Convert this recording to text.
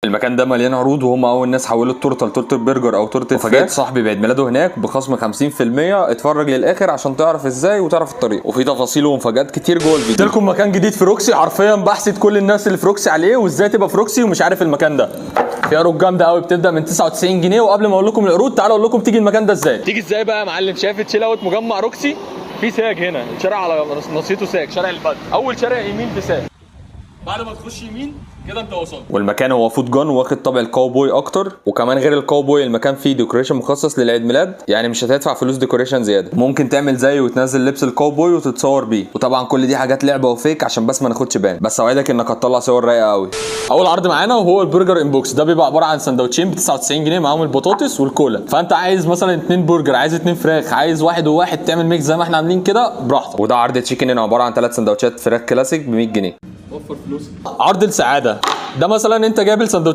المكان ده مليان عروض، وهم اول ناس حولوا التورته لتورته برجر او تورته فراخ. صاحبي بعيد ميلاده هناك بخصم 50%. اتفرج للاخر عشان تعرف ازاي وتعرف الطريق، وفي تفاصيل ومفاجات كتير جوه الفيديو. قلت لكم مكان جديد في روكسي، حرفيا بحثت كل الناس اللي في روكسي عليه وازاي تبقى في روكسي ومش عارف المكان ده. في عروض جامده قوي بتبدا من 99 جنيه. وقبل ما اقول لكم العروض تعالوا اقول لكم تيجي المكان ده ازاي. تيجي ازاي بقى يا معلم؟ شايف تشيل اوت مجمع روكسي؟ في ساج هنا، الشارع على نصيته ساج، شارع البدر، اول شارع يمين في ساج. بعد ما تخش يمين كده انت وصلت. والمكان هو فود جون، واخد طابع الكاوبوي اكتر. وكمان غير الكاوبوي المكان فيه ديكوريشن مخصص للعيد ميلاد، يعني مش هتدفع فلوس ديكوريشن زياده. ممكن تعمل زيه وتنزل لبس الكاوبوي وتتصور بيه. وطبعا كل دي حاجات لعبه وفيك عشان بس ما ناخدش بان، بس اوعدك انك هتطلع صور رايقه قوي. اول عرض معانا وهو البرجر انبوكس. ده بيبقى عباره عن سندوتشين ب 99 جنيه معاهم البطاطس والكولا. فانت عايز مثلا 2 برجر، عايز 2 فراخ، عايز واحد وواحد، تعمل ميكس زي ما احنا عاملين كده براحتك. وده عرض تشيكن هنا عباره عن 3 سندوتشات فراخ كلاسيك ب 100 جنيه. وفر فلوسك. عرض السعاده ده مثلا انت جايب السندوتش